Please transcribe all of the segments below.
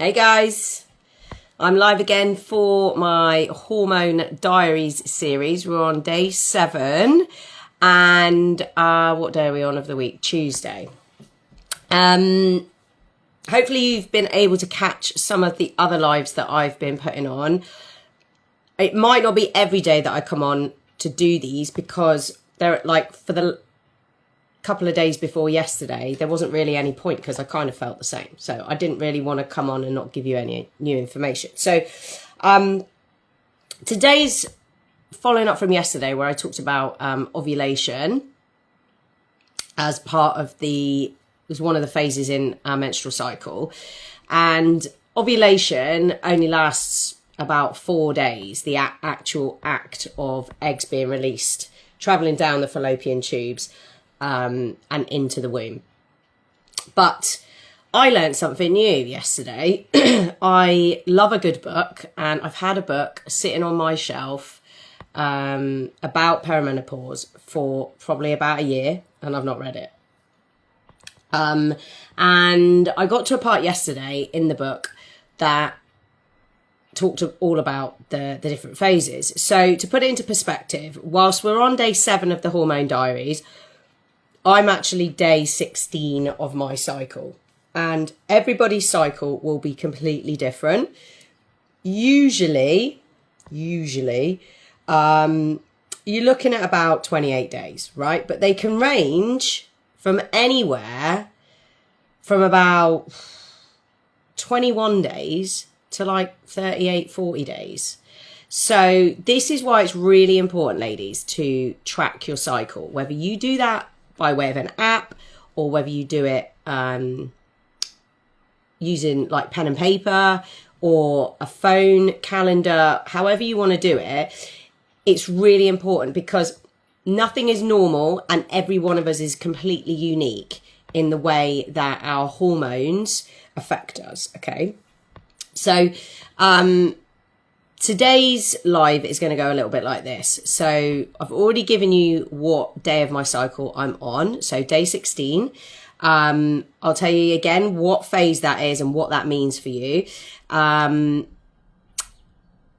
Hey guys, I'm live again for my Hormone Diaries series. We're on day 7 and what day are we on of the week? Tuesday. Hopefully you've been able to catch some of the other lives that I've been putting on. It might not be every day that I come on to do these because they're like for the couple of days before yesterday, there wasn't really any point because I kind of felt the same. So I didn't really want to come on and not give you any new information. So today's following up from yesterday where I talked about ovulation as part of it was one of the phases in our menstrual cycle. And ovulation only lasts about 4 days, the actual act of eggs being released, traveling down the fallopian tubes and into the womb. But I learned something new yesterday. I love a good book, and I've had a book sitting on my shelf about perimenopause for probably about a year, and I've not read it. And I got to a part yesterday in the book that talked all about the different phases. So to put it into perspective, whilst we're on day 7 of the Hormone Diaries, I'm actually day 16 of my cycle, and everybody's cycle will be completely different. Usually, you're looking at about 28 days, right? But they can range from anywhere from about 21 days to like 38, 40 days. So this is why it's really important, ladies, to track your cycle, whether you do that by way of an app or whether you do it using like pen and paper or a phone calendar, however you want to do it. It's really important because nothing is normal and every one of us is completely unique in the way that our hormones affect us. Okay. So, today's live is going to go a little bit like this. So I've already given you what day of my cycle I'm on. So day 16. I'll tell you again what phase that is and what that means for you.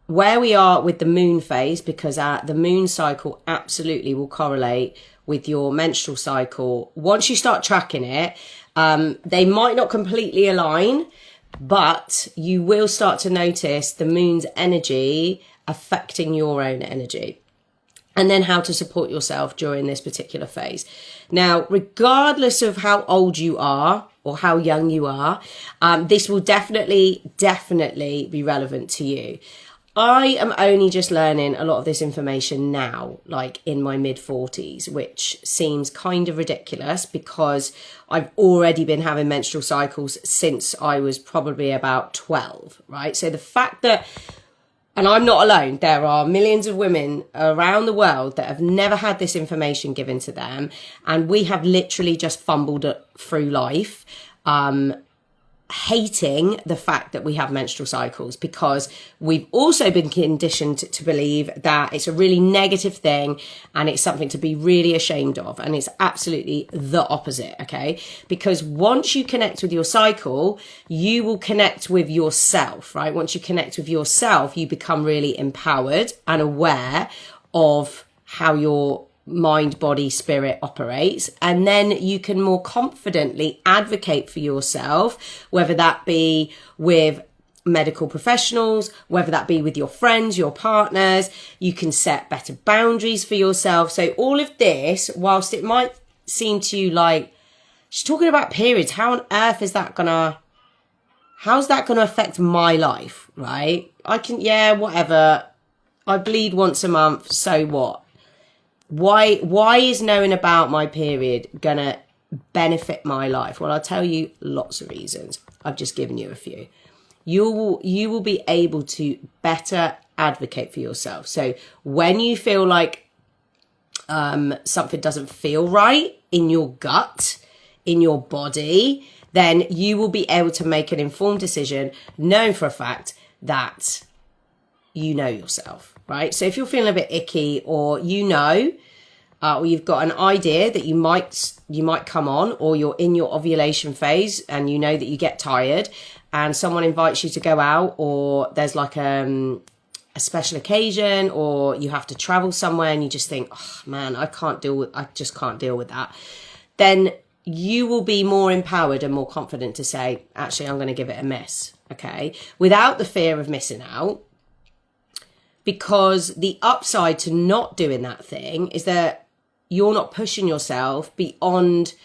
Where we are with the moon phase, because the moon cycle absolutely will correlate with your menstrual cycle. Once you start tracking it, they might not completely align, but you will start to notice the moon's energy affecting your own energy, and then how to support yourself during this particular phase. Now, regardless of how old you are or how young you are, this will definitely be relevant to you. I am only just learning a lot of this information now, like in my mid-40s, which seems kind of ridiculous because I've already been having menstrual cycles since I was probably about 12, right? So the fact that, and I'm not alone, there are millions of women around the world that have never had this information given to them, and we have literally just fumbled through life, hating the fact that we have menstrual cycles because we've also been conditioned to believe that it's a really negative thing and it's something to be really ashamed of. And it's absolutely the opposite, okay? Because once you connect with your cycle, you will connect with yourself, right? Once you connect with yourself, you become really empowered and aware of how your mind, body, spirit operates, and then you can more confidently advocate for yourself, whether that be with medical professionals, whether that be with your friends, your partners. You can set better boundaries for yourself. So all of this, whilst it might seem to you like she's talking about periods, how on earth is that how's that gonna affect my life, right? Whatever, I bleed once a month, so what? Why is knowing about my period gonna benefit my life? Well, I'll tell you lots of reasons. I've just given you a few. You will be able to better advocate for yourself. So when you feel like something doesn't feel right in your gut, in your body, then you will be able to make an informed decision, knowing for a fact that you know yourself, right? So if you're feeling a bit icky, or or you've got an idea that you might come on, or you're in your ovulation phase and you know that you get tired, and someone invites you to go out, or there's like a special occasion, or you have to travel somewhere and you just think, oh man, I just can't deal with that, then you will be more empowered and more confident to say, actually, I'm going to give it a miss. Okay. Without the fear of missing out, because the upside to not doing that thing is that you're not pushing yourself beyond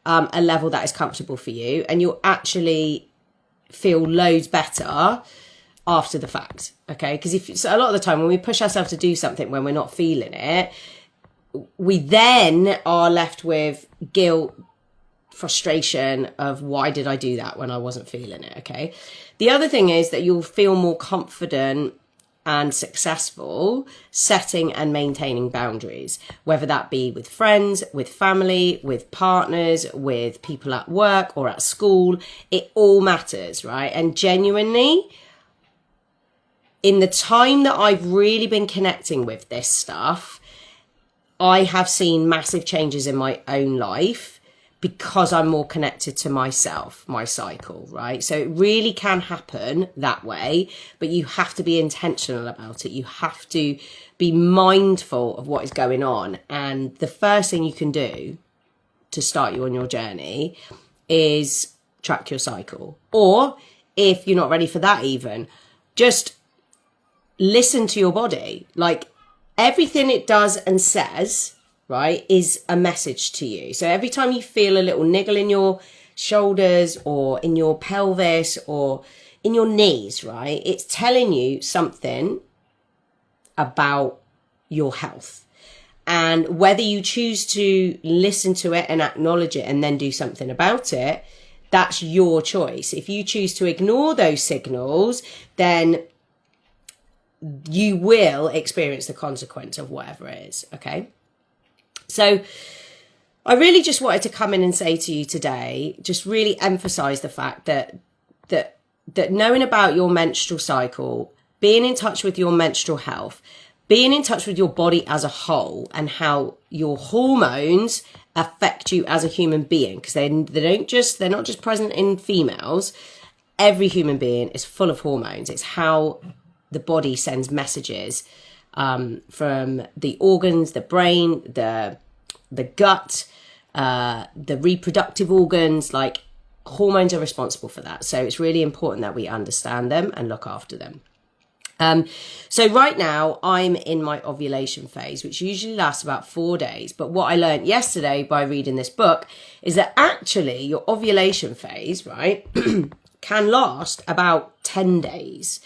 a level that is comfortable for you, and you'll actually feel loads better after the fact. Okay. Because so a lot of the time when we push ourselves to do something when we're not feeling it, we then are left with guilt, frustration of why did I do that when I wasn't feeling it. Okay. The other thing is that you'll feel more confident and successful setting and maintaining boundaries, whether that be with friends, with family, with partners, with people at work or at school. It all matters, right? And genuinely, in the time that I've really been connecting with this stuff, I have seen massive changes in my own life because I'm more connected to myself, my cycle, right? So it really can happen that way, but you have to be intentional about it. You have to be mindful of what is going on. And the first thing you can do to start you on your journey is track your cycle. Or if you're not ready for that even, just listen to your body. Like everything it does and says, right, is a message to you. So every time you feel a little niggle in your shoulders or in your pelvis or in your knees, right, it's telling you something about your health. And whether you choose to listen to it and acknowledge it and then do something about it, that's your choice. If you choose to ignore those signals, then you will experience the consequence of whatever it is, okay? So I really just wanted to come in and say to you today, just really emphasize the fact that knowing about your menstrual cycle, being in touch with your menstrual health, being in touch with your body as a whole and how your hormones affect you as a human being, because they're not just present in females. Every human being is full of hormones. It's how the body sends messages from the organs, the brain, the gut, the reproductive organs. Like hormones are responsible for that. So it's really important that we understand them and look after them. So right now I'm in my ovulation phase, which usually lasts about 4 days. But what I learned yesterday by reading this book is that actually your ovulation phase, right, can last about 10 days.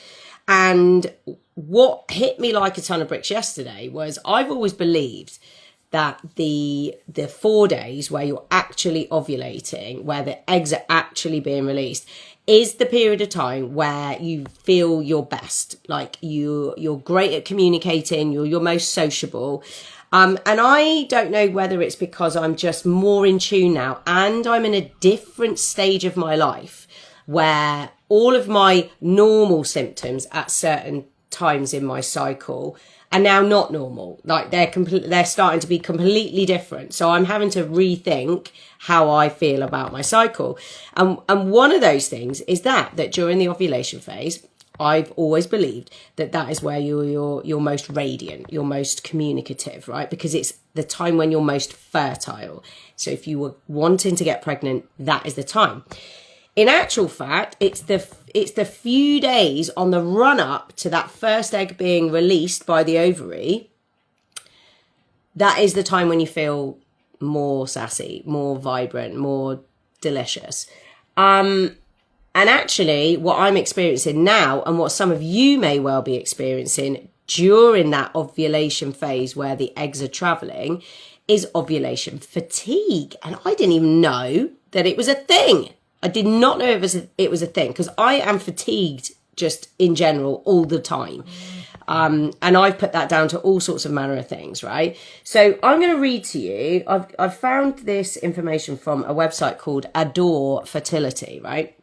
And what hit me like a ton of bricks yesterday was I've always believed that the 4 days where you're actually ovulating, where the eggs are actually being released, is the period of time where you feel your best. Like you're great at communicating, you're your most sociable. And I don't know whether it's because I'm just more in tune now and I'm in a different stage of my life where all of my normal symptoms at certain times in my cycle are now not normal. Like they're starting to be completely different. So I'm having to rethink how I feel about my cycle. And one of those things is that during the ovulation phase, I've always believed that is where you're most radiant, you're most communicative, right? Because it's the time when you're most fertile. So if you were wanting to get pregnant, that is the time. In actual fact, it's the few days on the run up to that first egg being released by the ovary. That is the time when you feel more sassy, more vibrant, more delicious. And actually what I'm experiencing now and what some of you may well be experiencing during that ovulation phase where the eggs are traveling is ovulation fatigue. And I didn't even know that it was a thing. I did not know it was a thing because I am fatigued just in general all the time. And I've put that down to all sorts of manner of things, right? So I'm going to read to you. I've found this information from a website called Adore Fertility, right?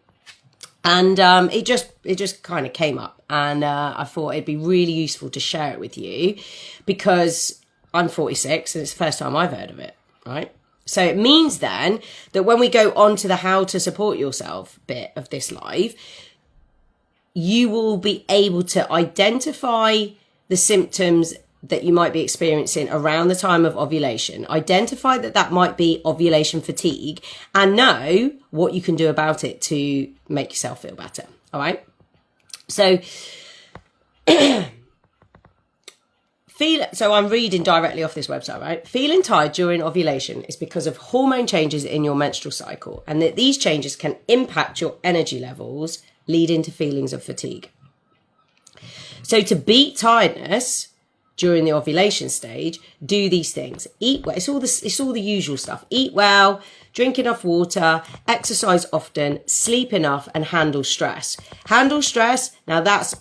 And it just kind of came up, and I thought it'd be really useful to share it with you because I'm 46 and it's the first time I've heard of it, right? So it means then that when we go on to the how to support yourself bit of this live, you will be able to identify the symptoms that you might be experiencing around the time of ovulation, identify that might be ovulation fatigue, and know what you can do about it to make yourself feel better. All right. So, so I'm reading directly off this website, right? Feeling tired during ovulation is because of hormone changes in your menstrual cycle, and that these changes can impact your energy levels, leading to feelings of fatigue. So to beat tiredness during the ovulation stage, do these things. Eat well. It's all the usual stuff. Eat well, drink enough water, exercise often, sleep enough, and handle stress. Handle stress. Now that's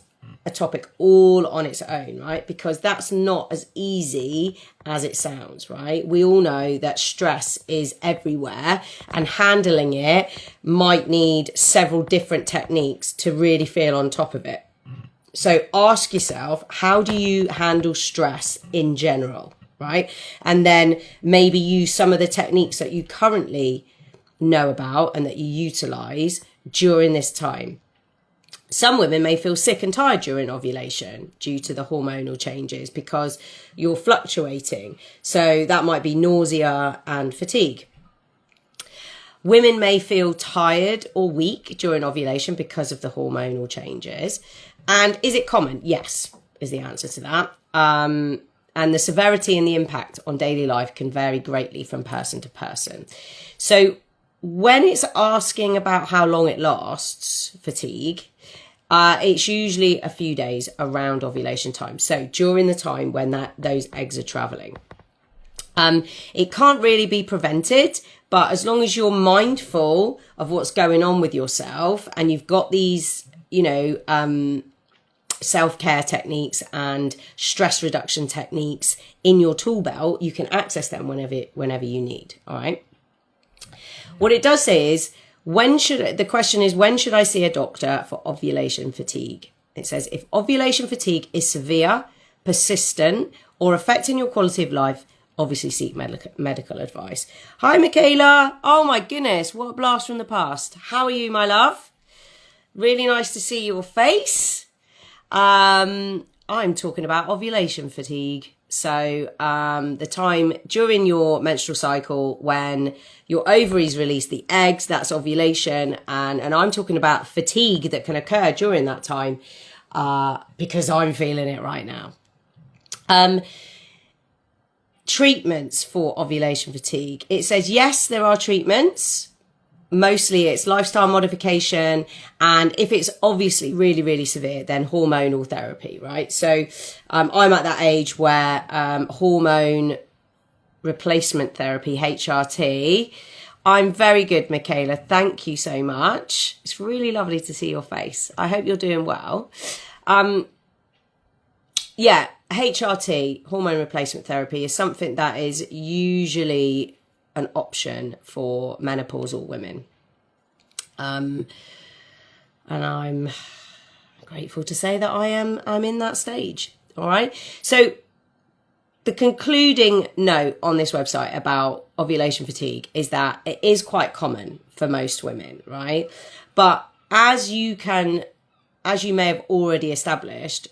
a topic all on its own, right? Because that's not as easy as it sounds, right? We all know that stress is everywhere, and handling it might need several different techniques to really feel on top of it. So ask yourself, how do you handle stress in general, right? And then maybe use some of the techniques that you currently know about and that you utilize during this time. Some women may feel sick and tired during ovulation due to the hormonal changes because you're fluctuating. So that might be nausea and fatigue. Women may feel tired or weak during ovulation because of the hormonal changes. And is it common? Yes, is the answer to that. And the severity and the impact on daily life can vary greatly from person to person. So when it's asking about how long it lasts, fatigue, it's usually a few days around ovulation time. So during the time when those eggs are traveling. It can't really be prevented, but as long as you're mindful of what's going on with yourself and you've got these, self-care techniques and stress reduction techniques in your tool belt, you can access them whenever you need. All right. What it does say is, when should I see a doctor for ovulation fatigue? It says, if ovulation fatigue is severe, persistent, or affecting your quality of life, obviously seek medical advice. Hi, Michaela. Oh my goodness, what a blast from the past. How are you, my love? Really nice to see your face. I'm talking about ovulation fatigue. So the time during your menstrual cycle when your ovaries release the eggs, that's ovulation. And I'm talking about fatigue that can occur during that time because I'm feeling it right now. Treatments for ovulation fatigue. It says, yes, there are treatments. Mostly it's lifestyle modification. And if it's obviously really, really severe, then hormonal therapy, right? So I'm at that age where hormone replacement therapy, HRT. I'm very good, Michaela. Thank you so much. It's really lovely to see your face. I hope you're doing well. Yeah, HRT, hormone replacement therapy, is something that is usually an option for menopausal women. And I'm grateful to say that I'm in that stage. All right. So the concluding note on this website about ovulation fatigue is that it is quite common for most women, right? But as you may have already established,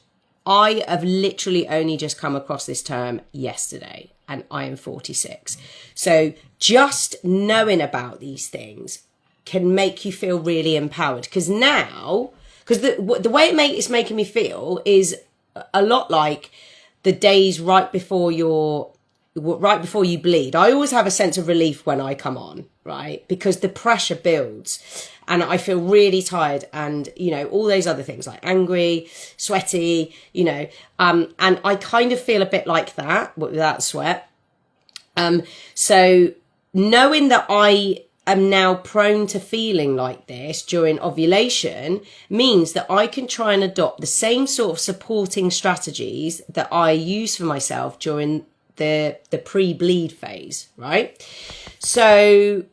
I have literally only just come across this term yesterday, and I am 46. So just knowing about these things can make you feel really empowered. Because the way it's making me feel is a lot like the days right before you bleed. I always have a sense of relief when I come on, right? Because the pressure builds and I feel really tired and, all those other things like angry, sweaty, and I kind of feel a bit like that without sweat. So knowing that I am now prone to feeling like this during ovulation means that I can try and adopt the same sort of supporting strategies that I use for myself during the pre-bleed phase, right? So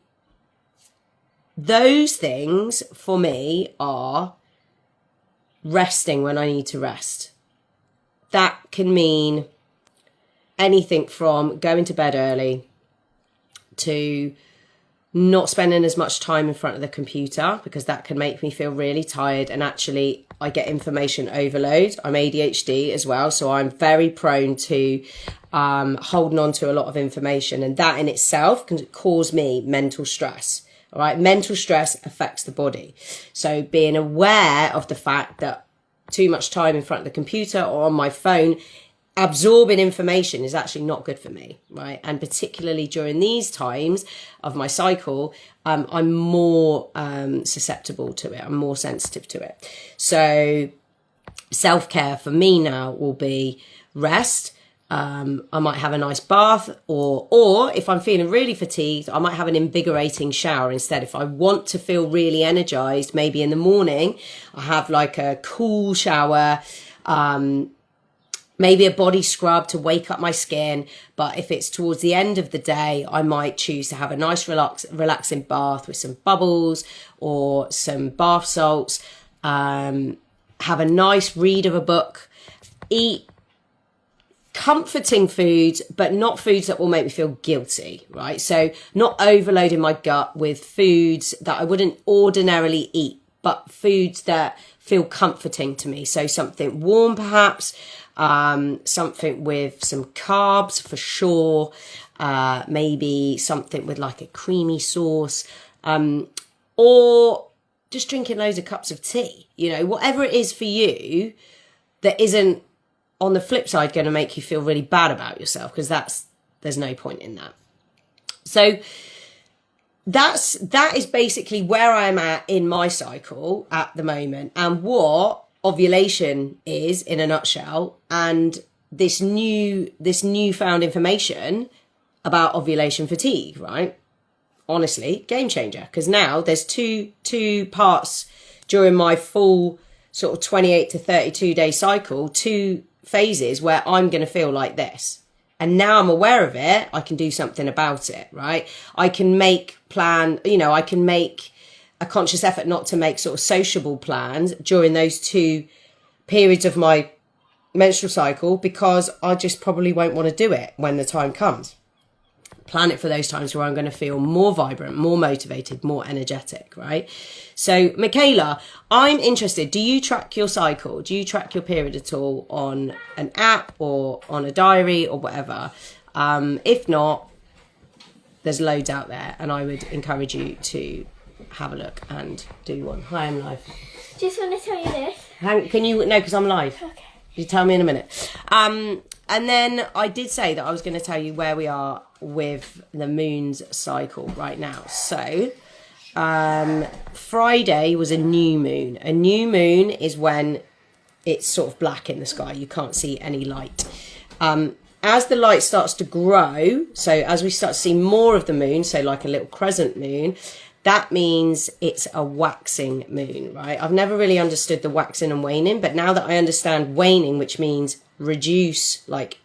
those things for me are resting when I need to rest. That can mean anything from going to bed early to not spending as much time in front of the computer, because that can make me feel really tired, and actually I get information overload. I'm ADHD as well, so I'm very prone to holding on to a lot of information, and that in itself can cause me mental stress. All right, mental stress affects the body. So being aware of the fact that too much time in front of the computer or on my phone absorbing information is actually not good for me, right? And particularly during these times of my cycle, I'm more susceptible to it. I'm more sensitive to it. So self-care for me now will be rest. I might have a nice bath, or if I'm feeling really fatigued, I might have an invigorating shower instead. If I want to feel really energized, maybe in the morning, I have like a cool shower, maybe a body scrub to wake up my skin. But if it's towards the end of the day, I might choose to have a nice relaxing bath with some bubbles or some bath salts, have a nice read of a book, eat comforting foods, but not foods that will make me feel guilty, right? So not overloading my gut with foods that I wouldn't ordinarily eat, but foods that feel comforting to me. So something warm, perhaps, something with some carbs for sure, maybe something with like a creamy sauce, or just drinking loads of cups of tea, you know, whatever it is for you that isn't on the flip side going to make you feel really bad about yourself, because there's no point in that. So that is basically where I'm at in my cycle at the moment, and what ovulation is in a nutshell, and this newfound information about ovulation fatigue, right? Honestly, game changer, because now there's two parts during my full sort of 28 to 32 day cycle, 2 phases where I'm going to feel like this. And now I'm aware of it, I can do something about it, right? I can make I can make a conscious effort not to make sort of sociable plans during those 2 periods of my menstrual cycle, because I just probably won't want to do it when the time comes. Plan it for those times where I'm going to feel more vibrant, more motivated, more energetic, right? So, Michaela, I'm interested. Do you track your cycle? Do you track your period at all on an app or on a diary or whatever? If not, there's loads out there, and I would encourage you to have a look and do one. Hi, I'm live. Just want to tell you this. Can you? No, because I'm live. Okay. You tell me in a minute. And then I did say that I was going to tell you where we are with the moon's cycle right now. So Friday was a new moon. A new moon is when it's sort of black in the sky. You can't see any light. As the light starts to grow, so as we start to see more of the moon, so like a little crescent moon, that means it's a waxing moon, right? I've never really understood the waxing and waning, but now that I understand waning, which means reduce the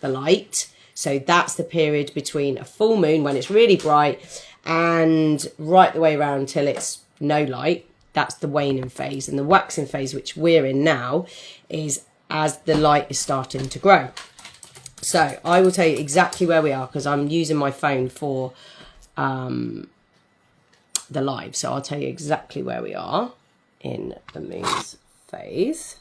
light. So that's the period between a full moon when it's really bright and right the way around till it's no light. That's the waning phase. And the waxing phase, which we're in now, is as the light is starting to grow. So I will tell you exactly where we are, because I'm using my phone for the live. So I'll tell you exactly where we are in the moon's phase.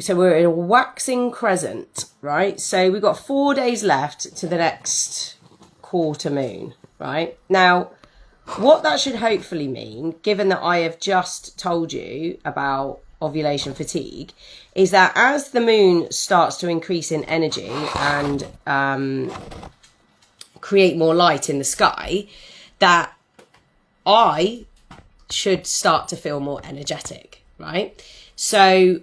So we're in a waxing crescent, right? So we've got 4 days left to the next quarter moon, right? Now, what that should hopefully mean, given that I have just told you about ovulation fatigue, is that as the moon starts to increase in energy and create more light in the sky, that I should start to feel more energetic, right? So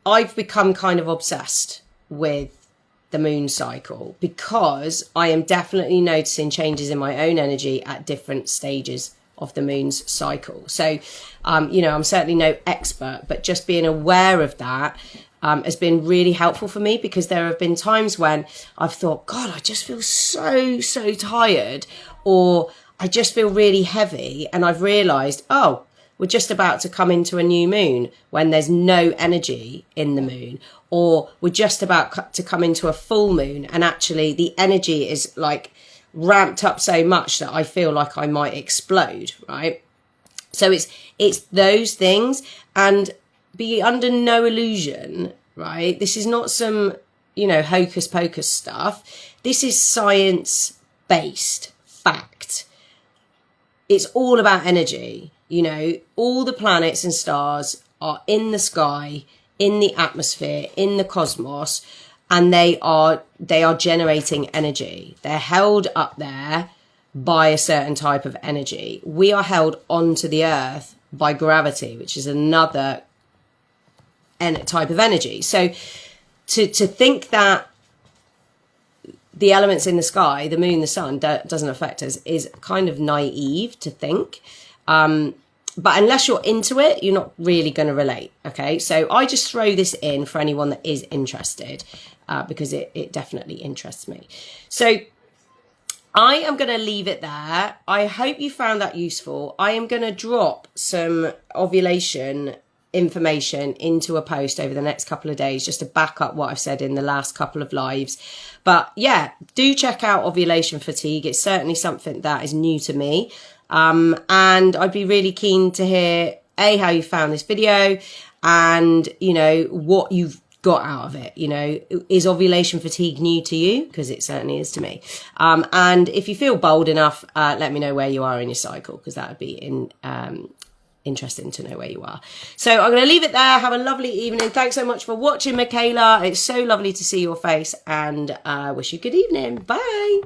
I've become kind of obsessed with the moon cycle, because I am definitely noticing changes in my own energy at different stages of the moon's cycle. So, I'm certainly no expert, but just being aware of that has been really helpful for me, because there have been times when I've thought, God, I just feel so tired, or I just feel really heavy. And I've realized, oh, we're just about to come into a new moon when there's no energy in the moon, or we're just about to come into a full moon and actually the energy is like ramped up so much that I feel like I might explode, right? So it's those things, and be under no illusion, right? This is not some, hocus pocus stuff. This is science based fact. It's all about energy. All the planets and stars are in the sky, in the atmosphere, in the cosmos, and they are generating energy. They're held up there by a certain type of energy. We are held onto the earth by gravity, which is another type of energy. So to think that the elements in the sky, the moon, the sun, doesn't affect us is kind of naive to think. But unless you're into it, you're not really going to relate. Okay, so I just throw this in for anyone that is interested, because it definitely interests me. So I am going to leave it there. I hope you found that useful. I am going to drop some ovulation information into a post over the next couple of days just to back up what I've said in the last couple of lives. But yeah, do check out ovulation fatigue. It's certainly something that is new to me. And I'd be really keen to hear how you found this video and, what you've got out of it. Is ovulation fatigue new to you? Because it certainly is to me. And if you feel bold enough, let me know where you are in your cycle, because that would be interesting to know where you are. So I'm going to leave it there. Have a lovely evening. Thanks so much for watching, Michaela. It's so lovely to see your face, and wish you good evening. Bye.